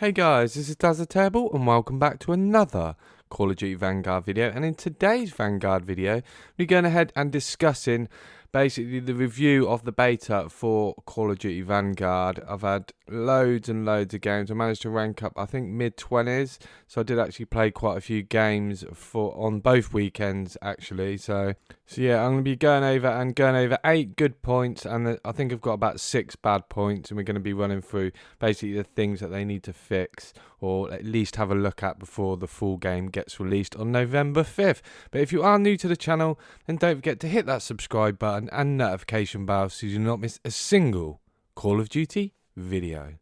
Hey guys, this is DazTheTerrible and welcome back to another Call of Duty Vanguard video. And in today's Vanguard video, we're going ahead and discussing basically the review of the beta for Call of Duty Vanguard. I've had loads and loads of games. I managed to rank up, I think, mid-20s. So I did actually play quite a few games on both weekends, actually. So yeah, I'm going to be going over 8 good points, and I think I've got about 6 bad points, and we're going to be running through basically the things that they need to fix, or at least have a look at before the full game gets released on November 5th. But if you are new to the channel, then don't forget to hit that subscribe button and notification bell so you do not miss a single Call of Duty video.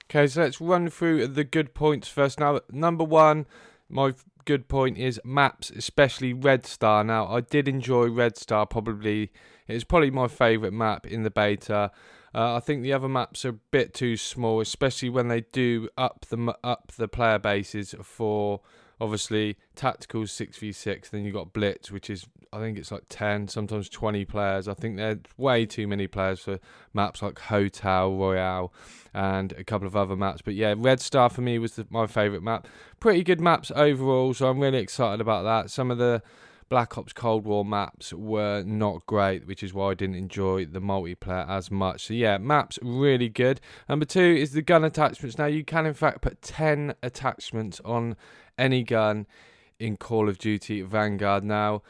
Okay, so let's run through the good points first. Now, number one, my good point is maps, especially Red Star. Now, I did enjoy Red Star. It's probably my favourite map in the beta. I think the other maps are a bit too small, especially when they do up the player bases for obviously tactical 6v6. Then you've got Blitz, which is, I think it's like 10, sometimes 20 players. I think they're way too many players for maps like Hotel, Royale, and a couple of other maps. But yeah, Red Star for me was my favourite map. Pretty good maps overall, so I'm really excited about that. Some of the Black Ops Cold War maps were not great, which is why I didn't enjoy the multiplayer as much. So yeah, maps really good. Number two is the gun attachments. Now you can in fact put 10 attachments on any gun in Call of Duty Vanguard. Now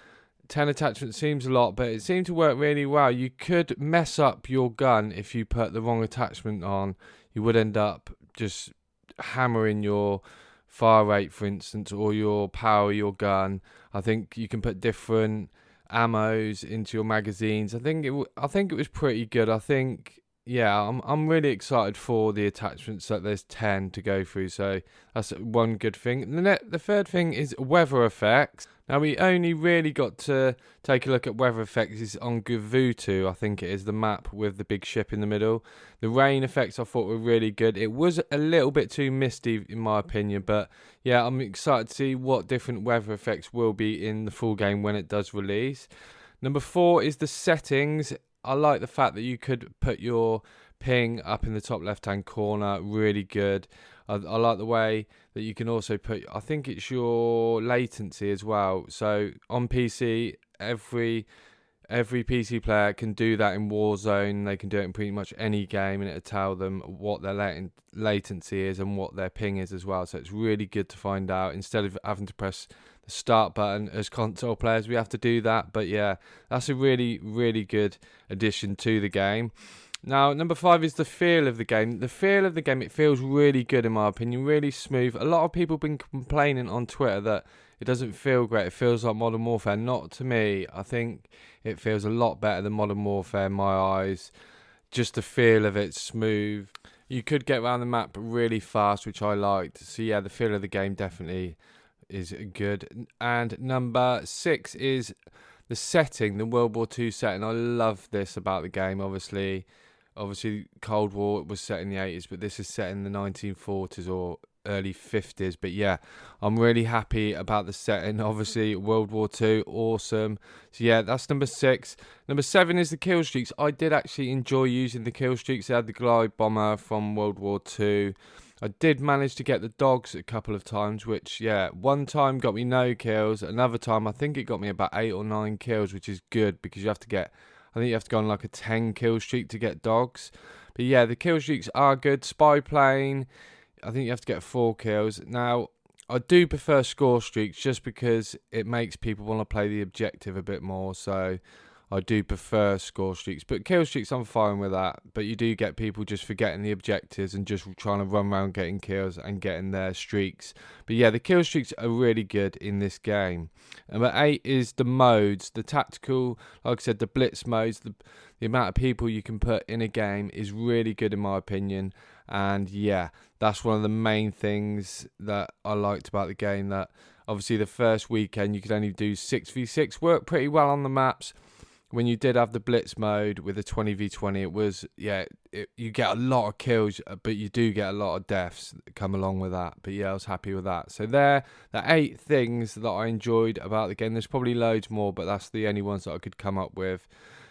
10 attachments seems a lot, but it seemed to work really well. You could mess up your gun if you put the wrong attachment on. You would end up just hammering your fire rate, for instance, or your power of your gun. I think you can put different ammos into your magazines. I think it was pretty good. I'm really excited for the attachments. That there's 10 to go through, so that's one good thing. The third thing is weather effects. Now we only really got to take a look at weather effects is on Gavutu, I think it is, the map with the big ship in the middle. The rain effects I thought were really good. It was a little bit too misty in my opinion, but yeah, I'm excited to see what different weather effects will be in the full game when it does release. Number 4 is the settings. I like the fact that you could put your ping up in the top left hand corner, really good. I like the way that you can also put, I think it's your latency as well. So on PC, every PC player can do that in Warzone. They can do it in pretty much any game, and it'll tell them what their latency is and what their ping is as well. So it's really good to find out instead of having to press the start button as console players. We have to do that, but yeah, that's a really, really good addition to the game. Now, number 5 is the feel of the game. The feel of the game, it feels really good in my opinion, really smooth. A lot of people have been complaining on Twitter that it doesn't feel great. It feels like Modern Warfare. Not to me. I think it feels a lot better than Modern Warfare in my eyes. Just the feel of it, smooth. You could get around the map really fast, which I liked. So yeah, the feel of the game definitely is good. And number 6 is the setting, the World War II setting. I love this about the game. Obviously Cold War was set in the 80s, but this is set in the 1940s or early 50s. But yeah, I'm really happy about the setting. Obviously World War II, awesome. So yeah, that's number 6. Number 7 is the kill streaks. I did actually enjoy using the kill streaks. I had the glide bomber from World War II. I did manage to get the dogs a couple of times, which, yeah, one time got me no kills. Another time, I think it got me about 8 or 9 kills, which is good because I think you have to go on like a 10 kill streak to get dogs. But yeah, the kill streaks are good. Spy plane, I think you have to get 4 kills. Now, I do prefer score streaks just because it makes people want to play the objective a bit more. So I do prefer score streaks, but kill streaks I'm fine with that. But you do get people just forgetting the objectives and just trying to run around getting kills and getting their streaks. But yeah, the kill streaks are really good in this game. Number 8 is the modes, the tactical, like I said, the blitz modes. The amount of people you can put in a game is really good in my opinion. And yeah, that's one of the main things that I liked about the game. That obviously the first weekend you could only do 6v6, worked pretty well on the maps. when you did have the blitz mode with the 20v20, it was, you get a lot of kills, but you do get a lot of deaths that come along with that. But yeah, I was happy with that. So there, the 8 things that I enjoyed about the game. There's probably loads more, but that's the only ones that I could come up with.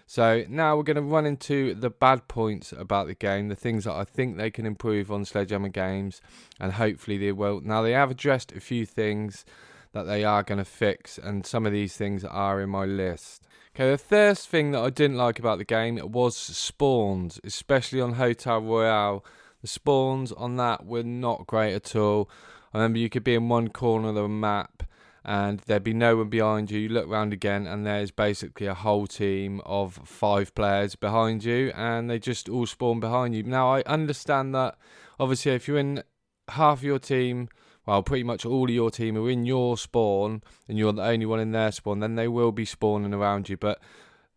So now we're going to run into the bad points about the game, the things that I think they can improve on Sledgehammer Games, and hopefully they will. Now, they have addressed a few things that they are going to fix, and some of these things are in my list. Okay, the first thing that I didn't like about the game was spawns, especially on Hotel Royale. The spawns on that were not great at all. I remember you could be in one corner of the map and there'd be no one behind you. You look around again and there's basically a whole team of 5 players behind you, and they just all spawn behind you. Now, I understand that obviously if you're in half of your team, well, pretty much all of your team are in your spawn and you're the only one in their spawn, then they will be spawning around you. But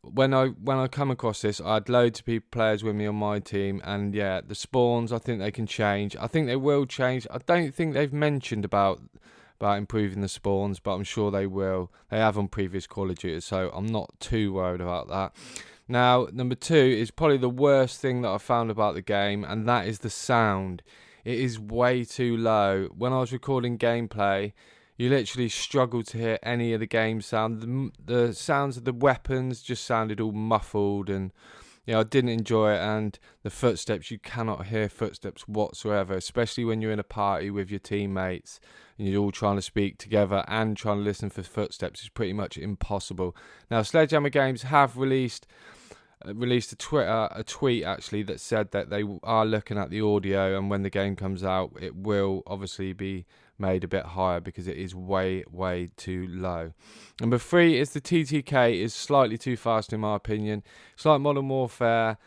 when I come across this, I had loads of players with me on my team, and yeah, the spawns, I think they can change. I think they will change. I don't think they've mentioned about improving the spawns, but I'm sure they will. They have on previous Call of Duty, so I'm not too worried about that. Now, number 2 is probably the worst thing that I found about the game, and that is the sound. It is way too low. When I was recording gameplay, you literally struggled to hear any of the game sound. The sounds of the weapons just sounded all muffled, and I didn't enjoy it. And the footsteps, you cannot hear footsteps whatsoever, especially when you're in a party with your teammates and you're all trying to speak together and trying to listen for footsteps. It's pretty much impossible. Now, Sledgehammer Games have released a tweet actually that said that they are looking at the audio, and when the game comes out it will obviously be made a bit higher because it is way too low. Number 3 is the TTK is slightly too fast in my opinion. It's like Modern Warfare.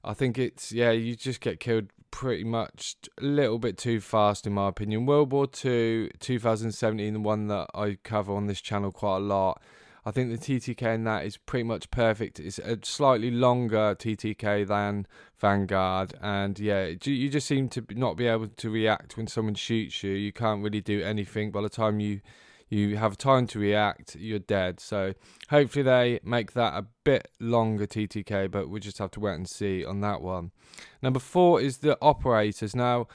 I think it's, you just get killed pretty much a little bit too fast in my opinion. World War II 2017, the one that I cover on this channel quite a lot, I think the TTK in that is pretty much perfect. It's a slightly longer TTK than Vanguard, and you just seem to not be able to react when someone shoots you. You can't really do anything. By the time you have time to react, you're dead. So hopefully they make that a bit longer TTK, but we'll just have to wait and see on that one. Number 4 is the operators. Now,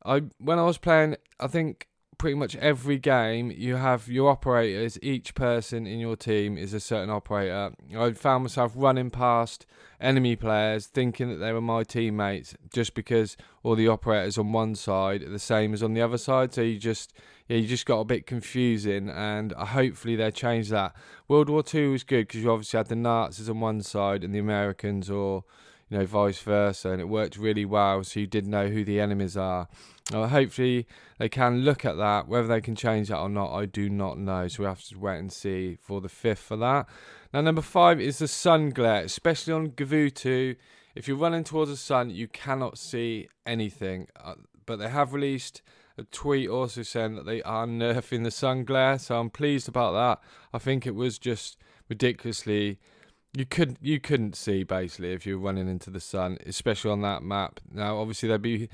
when I was playing, I think pretty much every game you have your operators. Each person in your team is a certain operator. I found myself running past enemy players thinking that they were my teammates just because all the operators on one side are the same as on the other side. So you just got a bit confusing, and hopefully they change that. World War II was good because you obviously had the Nazis on one side and the Americans, or vice versa, and it worked really well, so you did know who the enemies are. Hopefully they can look at that. Whether they can change that or not, I do not know, so we have to wait and see for the 5th for that. Now, number 5 is the sun glare, especially on Gavutu. If you're running towards the sun, you cannot see anything, but they have released a tweet also saying that they are nerfing the sun glare, so I'm pleased about that. I think it was just ridiculously, you couldn't see basically if you were running into the sun, especially on that map. Now, obviously there'd be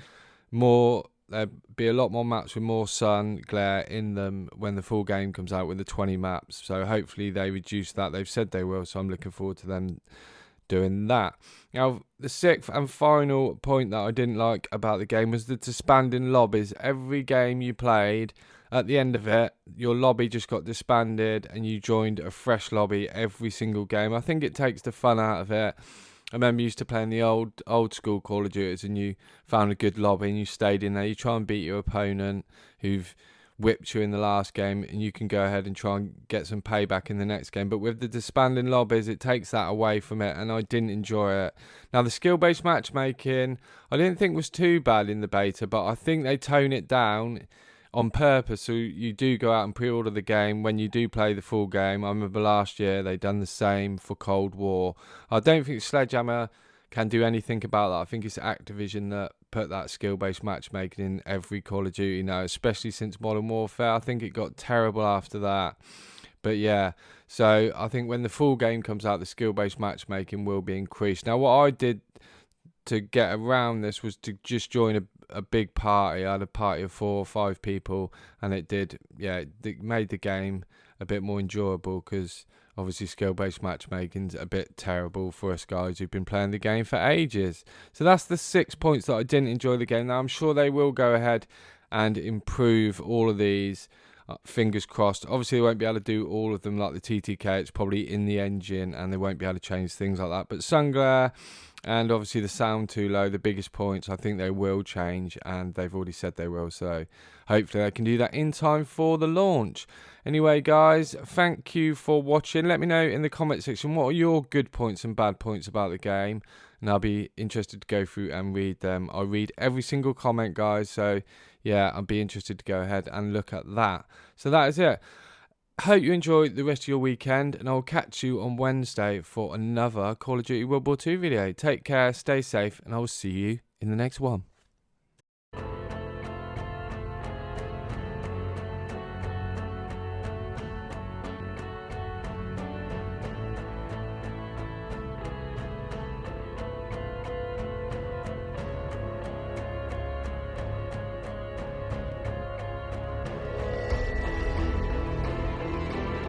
a lot more maps with more sun glare in them when the full game comes out with the 20 maps. So hopefully they reduce that. They've said they will, so I'm looking forward to them doing that. Now, the 6th and final point that I didn't like about the game was the disbanding lobbies. Every game you played, at the end of it, your lobby just got disbanded and you joined a fresh lobby every single game. I think it takes the fun out of it. I remember used to playing the old school Call of Duty, and you found a good lobby and you stayed in there. You try and beat your opponent who've whipped you in the last game, and you can go ahead and try and get some payback in the next game. But with the disbanding lobbies, it takes that away from it, and I didn't enjoy it. Now, the skill-based matchmaking, I didn't think was too bad in the beta, but I think they tone it down on purpose, so you do go out and pre-order the game when you do play the full game. I remember last year they done the same for Cold War. I don't think Sledgehammer can do anything about that. I think it's Activision that put that skill-based matchmaking in every Call of Duty now, especially since Modern Warfare. I think it got terrible after that. But yeah, so I think when the full game comes out, the skill-based matchmaking will be increased. Now, what I did to get around this was to just join a big party. I had a party of 4 or 5 people, and it made the game a bit more enjoyable because obviously skill-based matchmaking's a bit terrible for us guys who've been playing the game for ages. So that's the 6 points that I didn't enjoy the game. Now I'm sure they will go ahead and improve all of these. Fingers crossed. Obviously they won't be able to do all of them like the TTK. It's probably in the engine and they won't be able to change things like that. But sun glare and obviously the sound too low, the biggest points, I think they will change, and they've already said they will, so hopefully they can do that in time for the launch. Anyway guys, thank you for watching. Let me know in the comment section what are your good points and bad points about the game, and I'll be interested to go through and read them. I read every single comment guys, so yeah, I'll be interested to go ahead and look at that. So that is it. Hope you enjoy the rest of your weekend, and I'll catch you on Wednesday for another Call of Duty World War II video. Take care, stay safe, and I will see you in the next one.